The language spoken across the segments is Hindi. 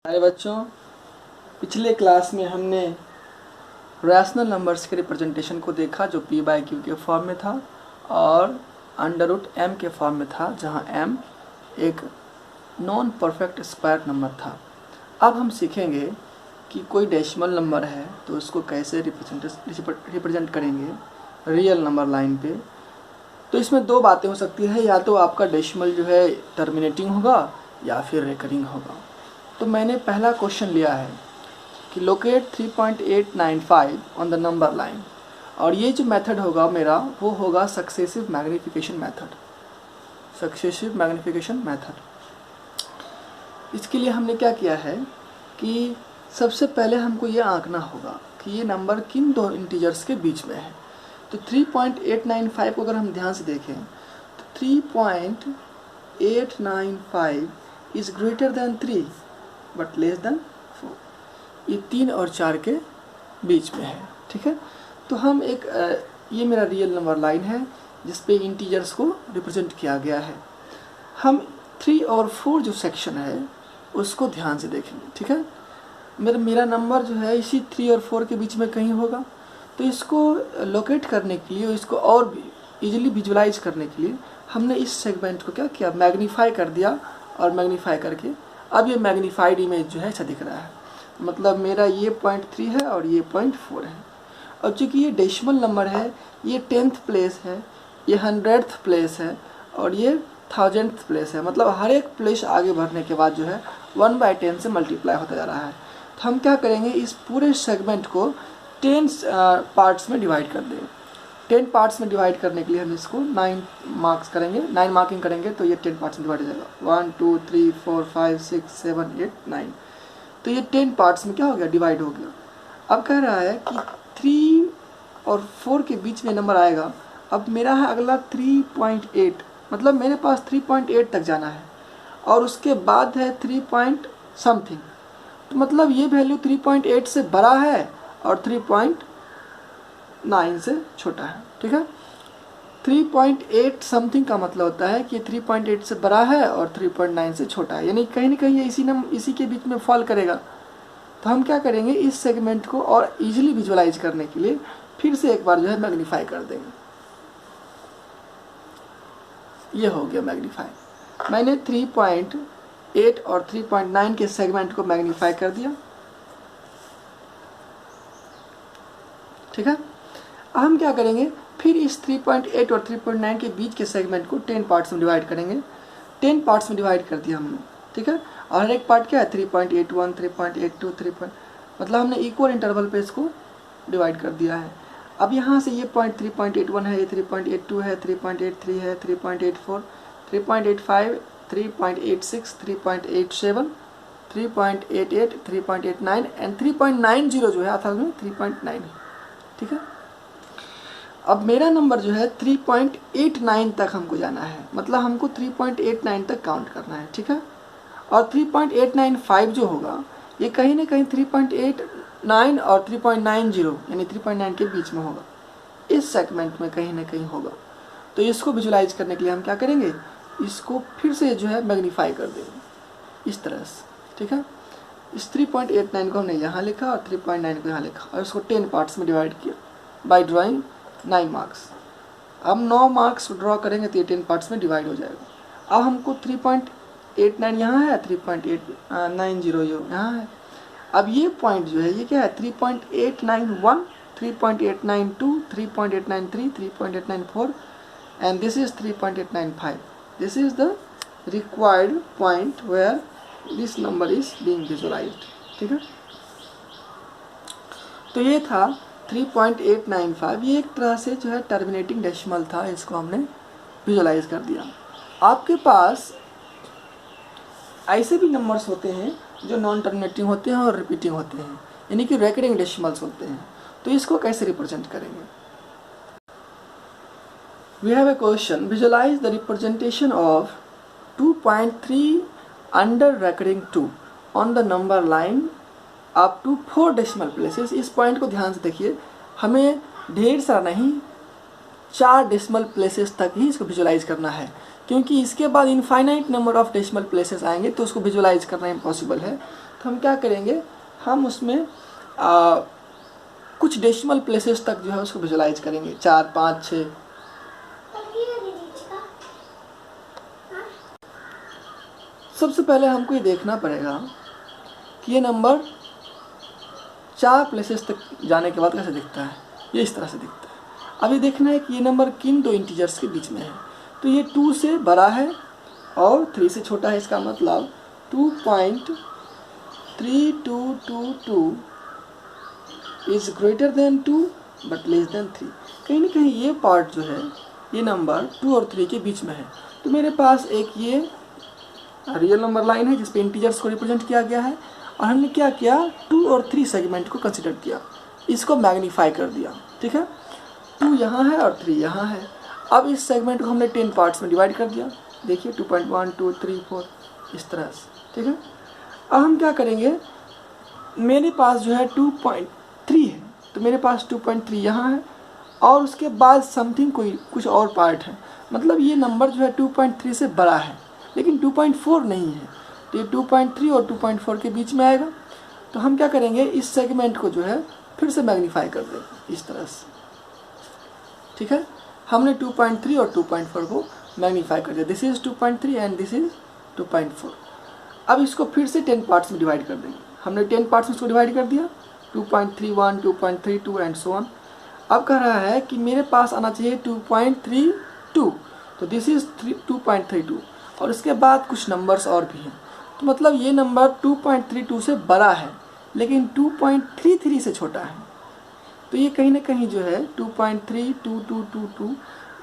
अरे बच्चों, पिछले क्लास में हमने रैशनल नंबर्स के रिप्रेजेंटेशन को देखा जो p बाई क्यू के फॉर्म में था और अंडर रूट m के फॉर्म में था, जहां m एक नॉन परफेक्ट स्क्वायर नंबर था। अब हम सीखेंगे कि कोई डेसिमल नंबर है तो उसको कैसे रिप्रेजेंट करेंगे रियल नंबर लाइन पे। तो इसमें दो बातें हो सकती है, या तो आपका डेसिमल जो है टर्मिनेटिंग होगा या फिर रेकरिंग होगा। तो मैंने पहला क्वेश्चन लिया है कि locate 3.895 on the number line, और ये जो मेथड होगा मेरा वो होगा सक्सेसिव मैग्नीफिकेशन मेथड। इसके लिए हमने क्या किया है कि सबसे पहले हमको ये आंकना होगा कि ये नंबर किन दो इंटीजर्स के बीच में है। तो 3.895 को अगर हम ध्यान से देखें तो 3.895 is greater than 3 but less than 4। ये 3 और 4 के बीच में है, ठीक है। तो हम एक ये मेरा रियल नंबर लाइन है जिस पे इंटीजर्स को रिप्रेजेंट किया गया है। हम 3 और 4 जो सेक्शन है उसको ध्यान से देखेंगे, ठीक है। मेरा नंबर जो है इसी 3 और 4 के बीच में कहीं होगा। तो इसको लोकेट करने के लिए, इसको और भी इजीली विजुलाइज करने के लिए हमने इस सेगमेंट को क्या किया, मैग्नीफाई कर दिया। और मैग्नीफाई करके अब ये मैग्नीफाइड इमेज जो है ऐसा दिख रहा है। मतलब मेरा ये 0.3 है और ये 0.4 है। और चूँकि ये डेसिमल नंबर है, ये 10th प्लेस है, ये 100th प्लेस है और ये 1000th प्लेस है। मतलब हर एक प्लेस आगे बढ़ने के बाद जो है 1/10 से मल्टीप्लाई होता जा रहा है। तो हम क्या करेंगे, इस पूरे सेगमेंट को 10 पार्ट्स में डिवाइड कर देंगे। 10 पार्ट्स में डिवाइड करने के लिए हम इसको 9 मार्क्स करेंगे, 9 मार्किंग करेंगे तो ये 10 पार्ट्स में डिवाइड हो जाएगा। 1 2 3 4 5 6 7 8 9। तो ये 10 पार्ट्स में क्या हो गया, डिवाइड हो गया। अब कह रहा है कि 3 और 4 के बीच में नंबर आएगा। अब मेरा है अगला 3.8, मतलब मेरे पास 3.8 तक जाना है और उसके बाद है 3 पॉइंट समथिंग। तो मतलब ये वैल्यू 3.8 से बड़ा है और 3.9 से छोटा है, ठीक है। 3.8 समथिंग का मतलब होता है कि 3.8 से बड़ा है और 3.9 से छोटा है, यानी कहीं ना कहीं ये इसी के बीच में फॉल करेगा। तो हम क्या करेंगे, इस सेगमेंट को और इजीली विजुअलाइज करने के लिए फिर से एक बार जो है मैग्नीफाई कर देंगे। ये हो गया मैग्नीफाई। मैंने 3.8 और 3.9 के सेगमेंट को मैग्नीफाई कर दिया, ठीक है। अब हम क्या करेंगे, फिर इस 3.8 और 3.9 के बीच के सेगमेंट को 10 पार्ट्स में डिवाइड करेंगे। 10 पार्ट्स में डिवाइड कर दिया हमने, ठीक है। और हर एक पार्ट क्या है, 3.81 3.82 मतलब हमने इक्वल इंटरवल पे इसको डिवाइड कर दिया है। अब यहाँ से ये पॉइंट 3.81 है, ये 3.82 है, 3.83 है, 3.84 3.85 3.86 3.87 3.88 3.89 एंड 3.90 जो है अर्थात में 3.9 है, ठीक है। अब मेरा नंबर जो है 3.89 तक हमको जाना है, मतलब हमको 3.89 तक काउंट करना है, ठीक है। और 3.895 जो होगा ये कहीं ना कहीं 3.89 और 3.90 यानी 3.9 के बीच में होगा, इस सेगमेंट में कहीं ना कहीं होगा। तो इसको विजुलाइज करने के लिए हम क्या करेंगे, इसको फिर से जो है मैग्नीफाई कर देंगे इस तरह से, ठीक है। इस 3.89 को हमने यहाँ लिखा और 3.9 को यहाँ लिखा और इसको 10 पार्ट्स में डिवाइड किया बाय ड्राइंग 9 मार्क्स। अब 9 मार्क्स ड्रॉ करेंगे तो ये 10 पार्ट्स में डिवाइड हो जाएगा। अब हमको 3.89 यहाँ है, 3.890 यहाँ है। अब ये पॉइंट जो है ये क्या है, 3.891 3.892 3.893 3.894 and this is 3.895। This is the required point where this number is being visualised, ठीक है। तो ये था 3.895। ये एक तरह से जो है टर्मिनेटिंग डेसिमल था, इसको हमने विजुअलाइज कर दिया। आपके पास ऐसे भी नंबर्स होते हैं जो नॉन टर्मिनेटिंग होते हैं और रिपीटिंग होते हैं, यानी कि रेकरिंग डेसिमल्स होते हैं। तो इसको कैसे रिप्रेजेंट करेंगे, we have a question, visualise the representation of 2.3 under recurring 2 on the number line up to 4 decimal places. इस पॉइंट को ध्यान से देखिए, हमें ढेर सारा नहीं 4 डेसिमल प्लेसेस तक ही इसको विजुअलाइज करना है, क्योंकि इसके बाद infinite number of decimal places आएंगे तो उसको विजुअलाइज करना इम्पॉसिबल है। तो हम क्या करेंगे, हम उसमें कुछ डेसिमल प्लेसेस तक जो है उसको विजुलाइज करेंगे, 4, 5, 6। सबसे पहले हमको ये देखना पड़ेगा कि ये नंबर 4 प्लेसेस तक जाने के बाद कैसे दिखता है। ये इस तरह से दिखता है। अभी देखना है कि ये नंबर किन दो इंटीजर्स के बीच में है। तो ये 2 से बड़ा है और 3 से छोटा है। इसका मतलब 2.3222 is greater than 2 but less than 3। कहीं ना कहीं ये पार्ट जो है, ये नंबर 2 और 3 के बीच में है। तो मेरे पास एक ये रियल नंबर लाइन है जिसपे इंटीजर्स को रिप्रेजेंट किया गया है, और हमने क्या किया, 2 और 3 सेगमेंट को कंसिडर किया, इसको मैग्नीफाई कर दिया। ठीक है, 2 यहाँ है और 3 यहाँ है। अब इस सेगमेंट को हमने 10 पार्ट्स में डिवाइड कर दिया। देखिए 2.1 2 3 4 इस तरह से। ठीक है, अब हम क्या करेंगे, मेरे पास जो है 2.3 है, तो मेरे पास 2.3 यहाँ है और उसके बाद समथिंग कुछ और पार्ट है। मतलब ये नंबर जो है 2.3 से बड़ा है लेकिन 2.4 नहीं है, तो ये 2.3 और 2.4 के बीच में आएगा। तो हम क्या करेंगे, इस सेगमेंट को जो है फिर से मैग्नीफाई कर देंगे इस तरह से। ठीक है, हमने 2.3 और 2.4 को मैग्नीफाई कर दिया। This is 2.3 and this is 2.4। अब इसको फिर से 10 पार्ट्स में डिवाइड कर देंगे। हमने 10 पार्ट्स में इसको डिवाइड कर दिया, 2.31 2.32 एंड सो ऑन। अब कह रहा है कि मेरे पास आना चाहिए 2.32, तो दिस इज 2.32 और इसके बाद कुछ नंबर्स और भी हैं। तो मतलब ये नंबर 2.32 से बड़ा है लेकिन 2.33 से छोटा है। तो ये कहीं ना कहीं जो है 2.32222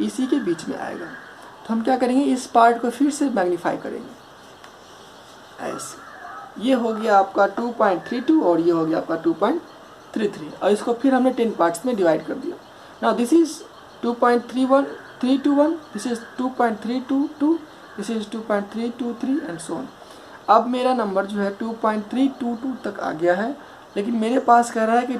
इसी के बीच में आएगा। तो हम क्या करेंगे, इस पार्ट को फिर से मैग्नीफाई करेंगे ऐसे। ये हो गया आपका 2.32 और ये हो गया आपका 2.33 और इसको फिर हमने 10 पार्ट्स में डिवाइड कर दिया। Now this is 2.321, this is 2.322, this is 2.323 and so on. अब मेरा नंबर जो है 2.322 तक आ गया है, लेकिन मेरे पास कह रहा है कि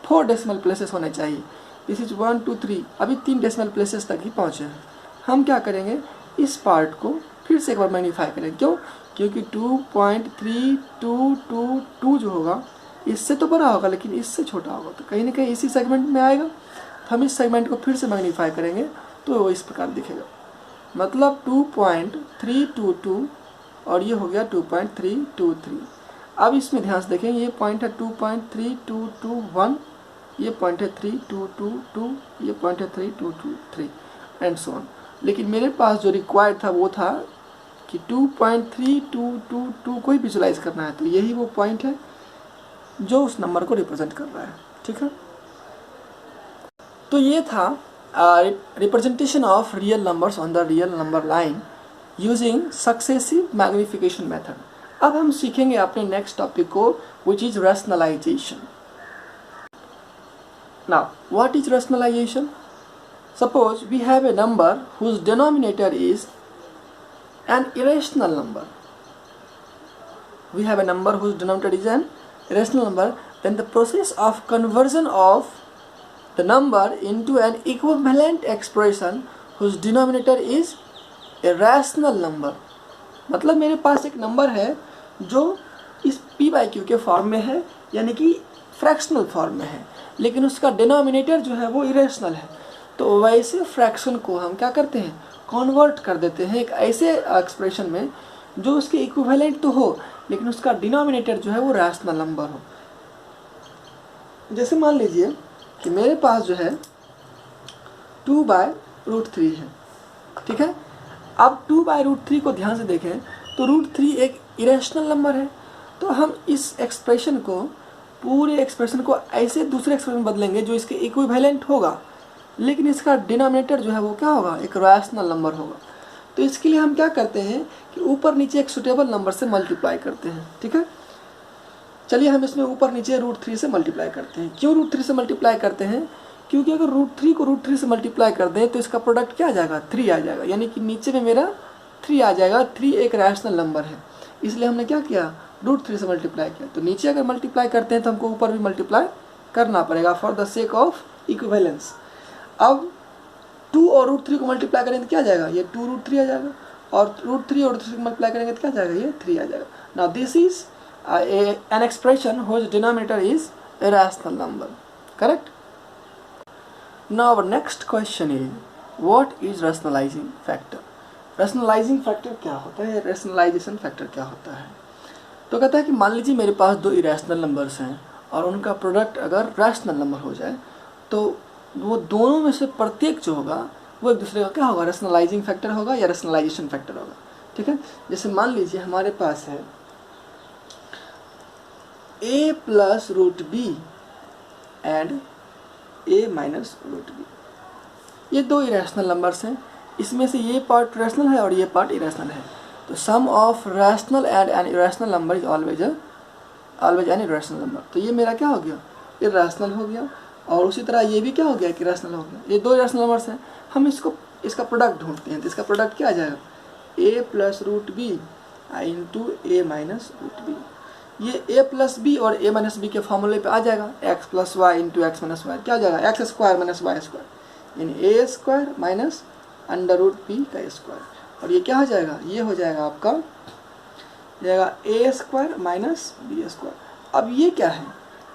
4 डेसिमल प्लेसेस होने चाहिए। दिस इज 1 2 3, अभी 3 डेसिमल प्लेसेस तक ही पहुँचे हैं। हम क्या करेंगे, इस पार्ट को फिर से एक बार मैग्नीफाई करेंगे। क्यों, क्योंकि 2.3222 जो होगा इससे तो बड़ा होगा लेकिन इससे छोटा होगा, तो कहीं ना कहीं इसी सेगमेंट में आएगा। तो हम इस सेगमेंट को फिर से मैग्नीफाई करेंगे तो वो इस प्रकार दिखेगा। मतलब 2.322 और ये हो गया 2.323। अब इसमें ध्यान से देखें, ये पॉइंट है 2.3221, ये पॉइंट है 3222, ये पॉइंट है 3223 एंड सो ऑन। लेकिन मेरे पास जो रिक्वायर्ड था वो था कि 2.3222 को ही विजुलाइज करना है, तो यही वो पॉइंट है जो उस नंबर को रिप्रेजेंट कर रहा है। ठीक है, तो ये था representation of real numbers on the real number line using successive magnification method. अब हम सीखेंगे अपने नेक्स्ट टॉपिक को, which is rationalisation. Now what is rationalisation? Suppose we have a number whose denominator is an irrational number. We have a number whose denominator is an irrational number. Then the process of conversion of the number into an equivalent expression whose denominator is a rational number. मतलब मेरे पास एक नंबर है जो इस p/q के फॉर्म में है, यानी कि फ्रैक्शनल फॉर्म में है, लेकिन उसका डिनोमिनेटर जो है वो इरेशनल है। तो वैसे फ्रैक्शन को हम क्या करते हैं, कन्वर्ट कर देते हैं एक ऐसे एक्सप्रेशन में जो उसके इक्विवेलेंट तो हो लेकिन उसका डिनोमिनेटर जो है वो रैशनल नंबर हो। जैसे मान लीजिए कि मेरे पास जो है 2/√3 है। ठीक है, अब 2/√3 को ध्यान से देखें तो √3 एक इरेशनल नंबर है। तो हम इस एक्सप्रेशन को, पूरे एक्सप्रेशन को ऐसे दूसरे एक्सप्रेशन में बदलेंगे जो इसके इक्विवेलेंट होगा, लेकिन इसका डिनोमिनेटर जो है वो क्या होगा, एक रैशनल नंबर होगा। तो इसके लिए हम क्या करते हैं कि ऊपर नीचे एक सुटेबल नंबर से मल्टीप्लाई करते हैं। ठीक है, चलिए हम इसमें ऊपर नीचे √3 से मल्टीप्लाई करते हैं। क्यों √3 से मल्टीप्लाई करते हैं, क्योंकि अगर √3 को √3 से मल्टीप्लाई कर दें तो इसका प्रोडक्ट क्या आ जाएगा, 3 आ जाएगा, यानी कि नीचे में मेरा 3 आ जाएगा। 3 एक रैशनल नंबर है, इसलिए हमने क्या किया, √3 से मल्टीप्लाई किया। तो नीचे अगर मल्टीप्लाई करते हैं तो हमको ऊपर भी मल्टीप्लाई करना पड़ेगा for the sake of equivalence. अब 2 और √3 को मल्टीप्लाई करेंगे तो क्या आ जाएगा, ये 2√3 आ जाएगा, और √3 और √3 को मल्टीप्लाई करेंगे तो क्या आ जाएगा, ये 3 आ जाएगा। Now this is an expression whose denominator is a rational number. Correct? Now our next question is, what is rationalizing factor? rationalizing factor क्या होता है, rationalization factor क्या होता है? तो कहता है कि मान लीजिए मेरे पास दो इरेशनल नंबर्स हैं और उनका प्रोडक्ट अगर रैशनल नंबर हो जाए तो वो दोनों में से प्रत्येक जो होगा वो एक दूसरे का क्या होगा, रैशनलाइजिंग फैक्टर होगा या रैशनलाइजेशन फैक्टर होगा. ठीक है, जैसे मान लीजिए हमारे पास है a plus root B and a minus root B. ये दो इरेशनल नंबर्स हैं, इसमें से ये पार्ट रैशनल है और ये पार्ट इरेशनल है. तो sum of rational and an irrational number is always an irrational number. तो ये मेरा क्या हो गया, इरेशनल हो गया. और उसी तरह ये भी क्या हो गया, कि रैशनल हो गया. ये दो इरेशनल नंबर्स हैं, हम इसका प्रोडक्ट ढूंढते हैं. तो इसका प्रोडक्ट क्या आ जाएगा, a plus root B into A minus root B. ये a प्लस बी और a माइनस बी के फॉर्मूले पे आ जाएगा, x plus Y into X minus Y. क्या हो जाएगा, X square minus Y square, यानी a square minus under root B का स्क्वायर. और ये क्या हो जाएगा, ये हो जाएगा आपका a square minus B square. अब ये क्या है,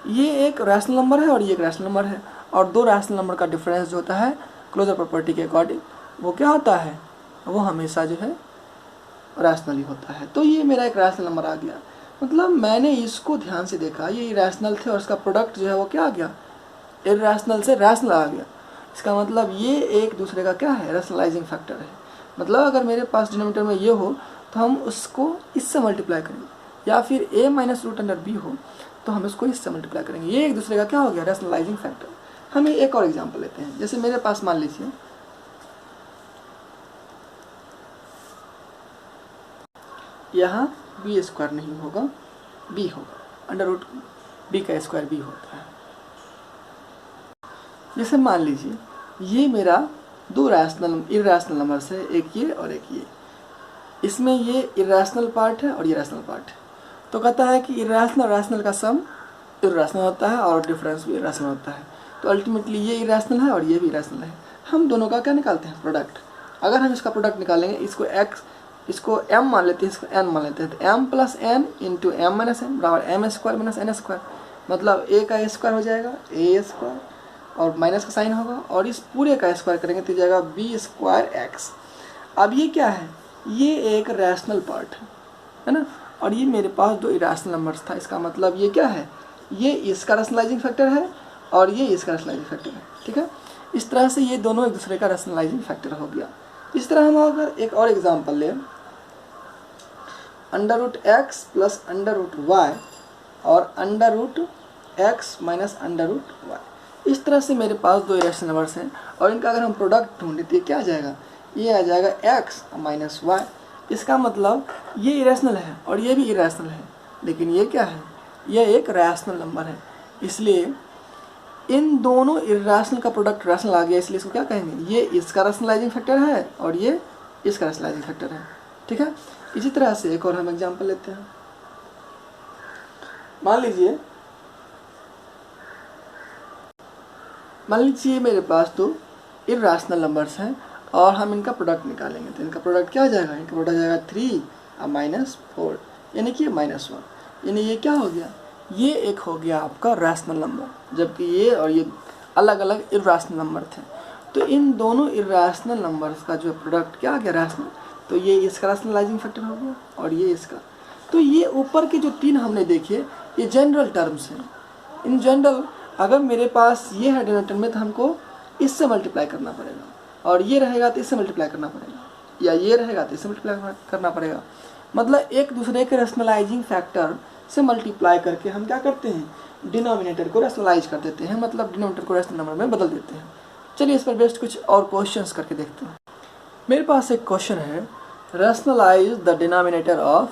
ये एक रैशनल नंबर है और ये एक रैशनल नंबर है. और दो रैशनल नंबर का डिफरेंस जो होता है क्लोजर प्रॉपर्टी के अकॉर्डिंग वो क्या होता है, वो हमेशा जो है रैशनल ही होता है. तो ये मेरा एक रैशनल नंबर आ गया. मतलब मैंने इसको ध्यान से देखा, ये इरेशनल थे और इसका प्रोडक्ट जो है वो क्या आ गया, इरेशनल से रैशनल आ गया. इसका मतलब ये एक दूसरे का क्या है, रैशनलाइजिंग फैक्टर है. मतलब अगर मेरे पास डिनोमिनेटर में ये हो तो हम उसको इससे मल्टीप्लाई करेंगे, या फिर a minus root under B हो तो हम इसको इससे मल्टीप्लाई करेंगे. ये एक दूसरे का क्या हो गया, रैशनलाइजिंग फैक्टर. हम एक और एग्जांपल लेते हैं. जैसे मेरे पास मान लीजिए यहाँ बी स्क्वायर नहीं होगा, बी होगा, अंडर रूट बी का स्क्वायर बी होता है. जैसे मान लीजिए ये मेरा दो इरेशनल नंबर्स है, एक ये और एक ये. इसमें ये इरेशनल पार्ट है और ये रैशनल पार्ट है. तो कहता है कि इरेशनल रैशनल का सम इरेशनल होता है और डिफरेंस भी इरेशनल होता है. तो अल्टीमेटली ये इरेशनल है और ये भी इरेशनल है. हम दोनों का क्या निकालते हैं, प्रोडक्ट. अगर हम इसका प्रोडक्ट निकालेंगे, इसको m मान लेते हैं, इसको n मान लेते हैं, तो m plus n into m minus n बराबर m square minus n square. मतलब a का स्क्वायर हो जाएगा a स्क्वायर और माइनस का साइन होगा और इस पूरे का स्क्वायर करेंगे तो जाएगा बी स्क्वायर एक्स. अब ये क्या है, ये एक रैशनल पार्ट है ना, और ये मेरे पास दो इरेशनल नंबर्स था. इसका मतलब ये क्या है, ये इसका रैशनलाइजिंग फैक्टर है और ये इसका रैशनलाइजिंग फैक्टर है. ठीक है, इस तरह से ये दोनों एक दूसरे का रैशनलाइजिंग फैक्टर हो गया. इस तरह हम अगर एक और एग्जांपल लें, under root x plus under root y और under root x minus under root y. इस तरह से मेरे पास दो इरेशनल नंबर्स हैं और इनका अगर हम प्रोडक्ट ढूंढे तो क्या आ जाएगा, ये आ जाएगा एक्स माइनस वाई. इसका मतलब ये इरेशनल है और ये भी इरेशनल है, लेकिन ये क्या है, ये एक रैशनल नंबर है. इसलिए इन दोनों इरेशनल का प्रोडक्ट रैशनल आ गया, इसलिए इसको क्या कहेंगे, ये इसका रैशनलाइजिंग फैक्टर है और ये इसका रैशनलाइजिंग फैक्टर है. ठीक है, इसी तरह से एक और हम एग्जांपल लेते हैं. मान लीजिए मेरे पास दो इरेशनल नंबर्स हैं और हम इनका प्रोडक्ट निकालेंगे. तो इनका प्रोडक्ट क्या आ जाएगा, इनका प्रोडक्ट आ जाएगा 3 माइनस 4 यानी कि -1. यानी ये क्या हो गया, ये एक हो गया आपका रैशनल नंबर, जबकि ये और ये अलग अलग इरेशनल नंबर थे. तो इन दोनों इरेशनल नंबर्स का जो प्रोडक्ट क्या आ गया, रैशनल. तो ये इसका रैशनलाइजिंग फैक्टर हो गया और ये इसका. तो ये ऊपर के जो तीन हमने देखे ये जनरल टर्म्स हैं. इन जनरल अगर मेरे पास ये है डिनोमिनेटर में तो हमको इससे मल्टीप्लाई करना पड़ेगा, और ये रहेगा तो इससे मल्टीप्लाई करना पड़ेगा, या ये रहेगा तो इससे मल्टीप्लाई करना पड़ेगा. मतलब एक दूसरे के रैशनलाइजिंग फैक्टर से मल्टीप्लाई करके हम क्या करते हैं, डिनोमिनेटर को रैशनलाइज कर देते हैं, मतलब डिनोमिनेटर को रैशनल नंबर में बदल देते हैं. चलिए इस पर बेस्ट कुछ और क्वेश्चंस करके देखते हैं. मेरे पास एक क्वेश्चन है, रैशनलाइज द डिनोमिनेटर ऑफ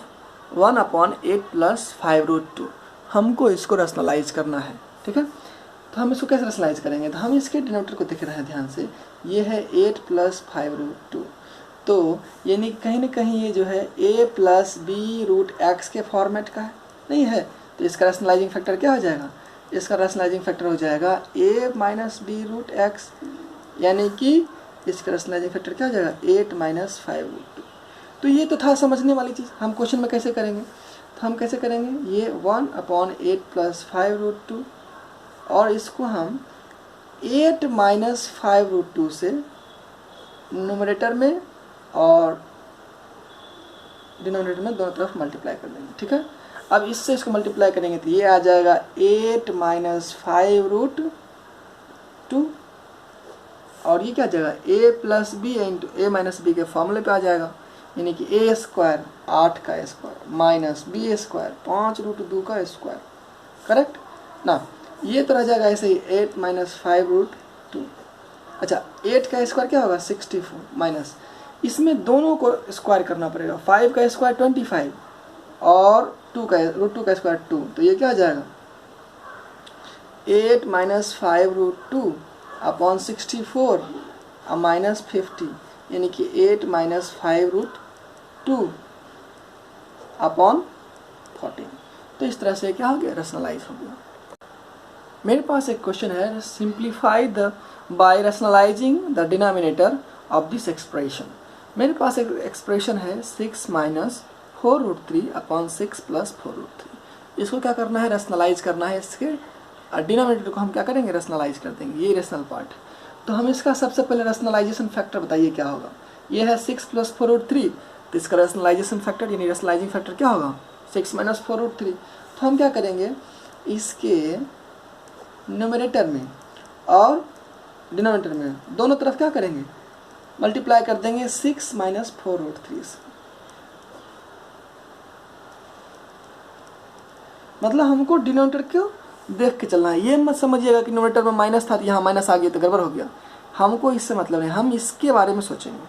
1/8 + 5√2. हमको इसको रैशनलाइज करना है. ठीक है, तो हम इसको कैसे रैशनलाइज करेंगे, तो हम इसके डिनोमिनेटर को देख रहे हैं ध्यान से. ये है 8 + 5√2. तो यानी कहीं ना कहीं ये जो है a + b√x के फॉर्मेट का है, नहीं है. तो इसका रैशनलाइजिंग फैक्टर क्या हो जाएगा, इसका रैशनलाइजिंग फैक्टर हो जाएगा a - b√x, यानी कि इसका रैशनलाइजिंग फैक्टर क्या हो जाएगा 8 - 5√2. तो ये तो था समझने वाली चीज़. हम क्वेश्चन में कैसे करेंगे, तो हम कैसे करेंगे, ये 1/8 + 5√2 और इसको हम 8 - 5√2 से न्यूमरेटर में और डिनोमिनेटर में दोनों तरफ मल्टीप्लाई कर देंगे। ठीक है, अब इससे इसको मल्टीप्लाई करेंगे तो ये आ जाएगा 8 - 5√2 और ये क्या आ जाएगा a + b into a - b के फॉर्मूले पे आ जाएगा, यानी कि a² 8 का स्क्वायर माइनस b² 5√2 का स्क्वायर। करेक्ट ना, ये तो रह जाएगा ऐसे ही 8 - 5√2। अच्छा 8 का स्क्वायर क्या होगा 64 माइनस, इसमें दोनों को स्क्वायर करना पड़ेगा, 5 का स्क्वायर 25 और √2 का स्क्वायर 2, तो ये क्या आ जाएगा 8 - 5√2 अपॉन 64 माइनस 50, यानी कि 8 - 5√2 अपॉन 14। तो इस तरह से क्या हो गया, रैशनलाइज हो गया। मेरे पास एक क्वेश्चन है, simplify the by rationalising the denominator of this expression. मेरे पास एक एक्सप्रेशन है 6 - 4√3 अपॉन 6 + 4√3। इसको क्या करना है, रैशनलाइज करना है, इसके डिनोमिनेटर को हम क्या करेंगे, रैशनलाइज कर देंगे, ये रैशनल पार्ट। तो हम इसका सबसे पहले रैशनलाइजेशन फैक्टर बताइए क्या होगा, ये है 6 + 4√3, तो इसका रैशनलाइजेशन फैक्टर यानी रैशनलाइजिंग फैक्टर क्या होगा 6 - 4√3। तो हम क्या करेंगे, इसके न्यूमरेटर में और डिनोमिनेटर में दोनों तरफ क्या करेंगे, मल्टीप्लाई कर देंगे 6 - 4√3 से। मतलब हमको डिनोमिनेटर क्यों देख के चलना है, ये मत समझिएगा कि न्यूमरेटर में माइनस था यहाँ माइनस आ गया तो गड़बड़ हो गया, हमको इससे मतलब नहीं, हम इसके बारे में सोचेंगे।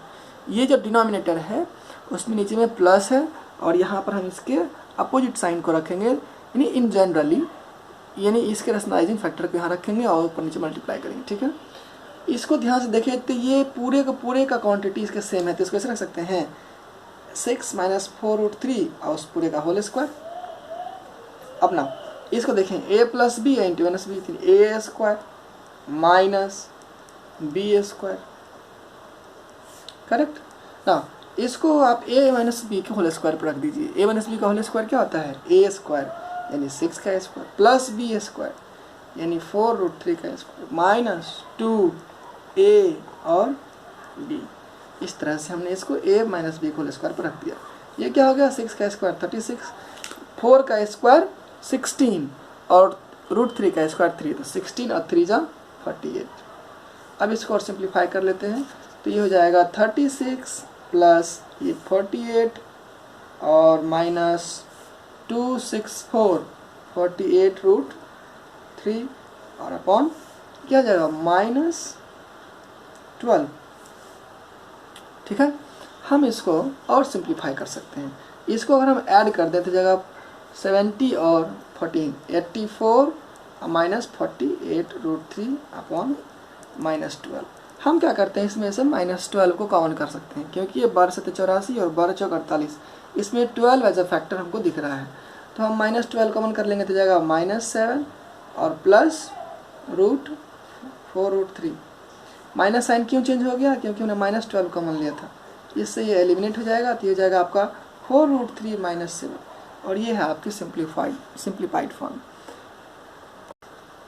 ये जो डिनोमिनेटर है उसमें नीचे में प्लस है और यहाँ पर हम इसके अपोजिट साइन को रखेंगे, यानी इन जनरली, यानी इसके रैशनलाइजिंग फैक्टर को यहाँ रखेंगे और ऊपर नीचे मल्टीप्लाई करेंगे। ठीक है, इसको ध्यान से देखें तो ये पूरे का क्वांटिटी इसके सेम है, तो इसको ऐसे रख सकते हैं 6 - 4√3 और उस पूरे का होल स्क्वायर। अपना इसको देखें a + b into a - b, a² minus b²। Correct ना, इसको आप a - b के होल स्क्वायर पर रख दीजिए, a - b का होल स्क्वायर क्या होता है a² यानी 6 का स्क्वायर प्लस b² यानी 4√3 का स्क्वायर माइनस 2a और b। इस तरह से हमने इसको a - b के होल स्क्वायर पर रख दिया। ये क्या हो गया 6 का स्क्वायर 36, 4 का स्क्वायर 16 और √3 का स्क्वायर 3, तो 16 और 3 = 48। अब इसको और सिंप्लीफाई कर लेते हैं तो ये हो जाएगा 36 प्लस ये 48 और माइनस 264 48√3 और अपॉन क्या हो जाएगा -12। ठीक है, हम इसको और सिंप्लीफाई कर सकते हैं, इसको अगर हम ऐड कर दें तो जगह 70 और 14 84 माइनस 48√3 अपॉन -12। हम क्या करते हैं, इसमें से -12 को कॉमन कर सकते हैं, क्योंकि ये 12 × 7 = 84 और 12 × 4 = 48, इसमें 12 एज अ फैक्टर हमको दिख रहा है, तो हम -12 कॉमन कर लेंगे तो जाएगा -7 और प्लस √4√3। माइनस साइन क्यों चेंज हो गया, क्योंकि हमने -12 कॉमन लिया था, इससे ये एलिमिनेट हो जाएगा, तो ये जाएगा आपका 4√3 - 7 और ये है आपकी सिंप्लीफाइड फॉर्म।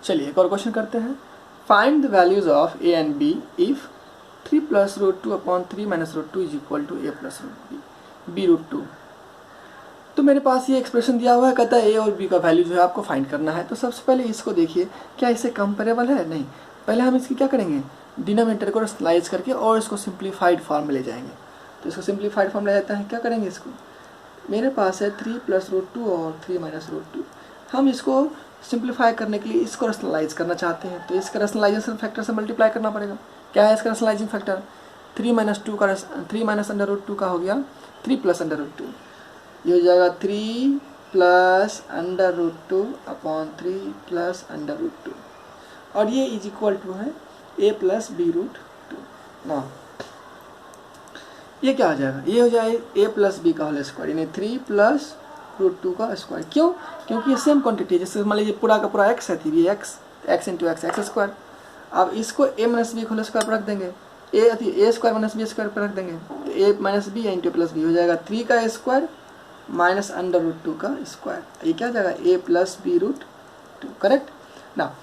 चलिए एक और क्वेश्चन करते हैं, find the values of a and b if 3 + √2 upon 3 - √2 is equal to a + b√2। तो मेरे पास ये एक्सप्रेशन दिया हुआ है, कहता है a और b का वैल्यू जो है आपको फाइंड करना है। तो सबसे पहले इसको देखिए क्या इससे कंपेरेबल है, नहीं, पहले हम इसकी क्या करेंगे, डिनोमिनेटर को रैशनलाइज करके और इसको सिंप्लीफाइड फॉर्म में ले जाएंगे। तो इसको सिंप्लीफाइड फॉर्म ले जाता है, क्या करेंगे, इसको मेरे पास है 3 + √2 और 3 - √2, हम इसको सिंप्लीफाई करने के लिए इसको रैशनलाइज करना चाहते हैं, तो इसका रैशनलाइजेशन फैक्टर से मल्टीप्लाई करना पड़ेगा। क्या है इसका रैशनलाइजिंग फैक्टर, 3 - √2 का हो गया 3 + √2, ये हो जाएगा 3 + √2 अपॉन 3 + √2 और ये इज इक्वल टू है a + b√2। ना ये क्या हो जाएगा, ये हो जाएगा a + b का होल स्क्वायर यानी 3 + √2 का स्क्वायर। क्यों, क्योंकि ये सेम क्वांटिटी है, जैसे मान लीजिए पूरा का पूरा x है, ये x × x x²। अब इसको a - b होल स्क्वायर पर रख देंगे, a² - b² पर रख देंगे, तो a - b × b हो जाएगा 3 का स्क्वायर माइनस अंडर रूट 2 का स्क्वायर। ये क्या हो जाएगा a plus B root 2, correct ना।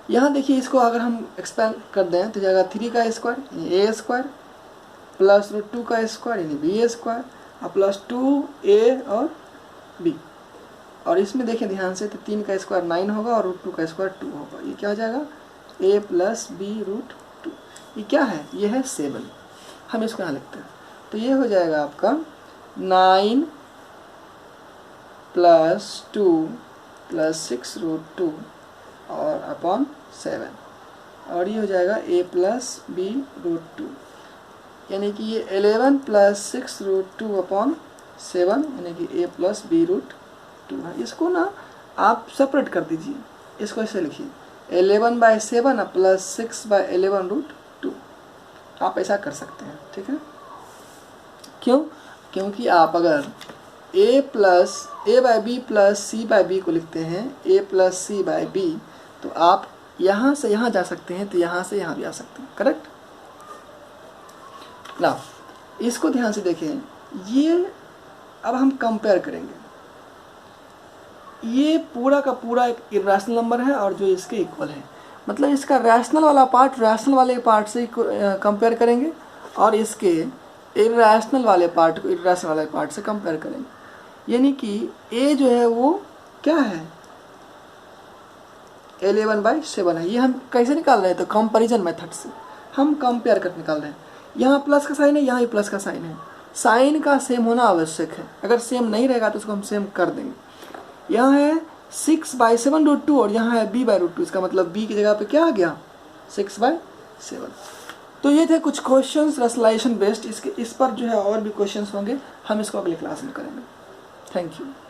यहाँ देखिए इसको अगर हम एक्सपेंड कर दें तो जाएगा 3 का स्क्वायर यानी a स्क्वायर प्लस रूट 2 का स्क्वायर यानी b स्क्वायर और प्लस 2a और b। और इसमें देखें ध्यान से तो 3 का स्क्वायर 9 होगा और रूट 2 का स्क्वायर 2 होगा। ये क्या हो जाएगा a प्लस बी रूट 2। ये क्या है, ये है 7। हम इसको यहाँ लिखते हैं तो ये हो जाएगा आपका 9 प्लस 2 प्लस 6 रूट 2 और अपॉन 7 और ये हो जाएगा a प्लस बी रूट 2 यानी कि ये 11 प्लस 6 रूट 2 अपॉन 7 यानी कि a प्लस बी रूट 2 है। इसको ना आप सेपरेट कर दीजिए, इसको ऐसे लिखिए 11/7 प्लस 6/11 रूट 2। आप ऐसा कर सकते हैं, ठीक है। क्यों? क्योंकि आप अगर a/b प्लस c/b को लिखते हैं a प्लस c/b तो आप यहाँ से यहाँ जा सकते हैं तो यहाँ से यहाँ भी आ सकते हैं, करेक्ट ना। इसको ध्यान से देखें, ये अब हम कंपेयर करेंगे। ये पूरा का पूरा एक इरेशनल नंबर है और जो इसके इक्वल है, मतलब इसका रैशनल वाला पार्ट रैशनल वाले पार्ट से कंपेयर करेंगे और इसके इरेशनल वाले पार्ट को इरेशनल वाले पार्ट से कंपेयर करेंगे। यानी कि a जो है वो क्या है 11/7 है। ये हम कैसे निकाल रहे हैं तो कंपैरिजन मेथड से हम कंपेयर कर निकाल रहे हैं। यहाँ प्लस का साइन है, यहाँ भी प्लस का साइन है, साइन का सेम होना आवश्यक है। अगर सेम नहीं रहेगा तो उसको हम सेम कर देंगे। यहाँ है 6/7 रूट 2 और यहाँ है b/रूट 2। इसका मतलब b की जगह पे क्या आ गया 6/7। तो ये थे कुछ क्वेश्चंस रेशनलाइजेशन बेस्ड। इस पर जो है और भी क्वेश्चंस होंगे, हम इसको अगले क्लास में करेंगे। Thank you.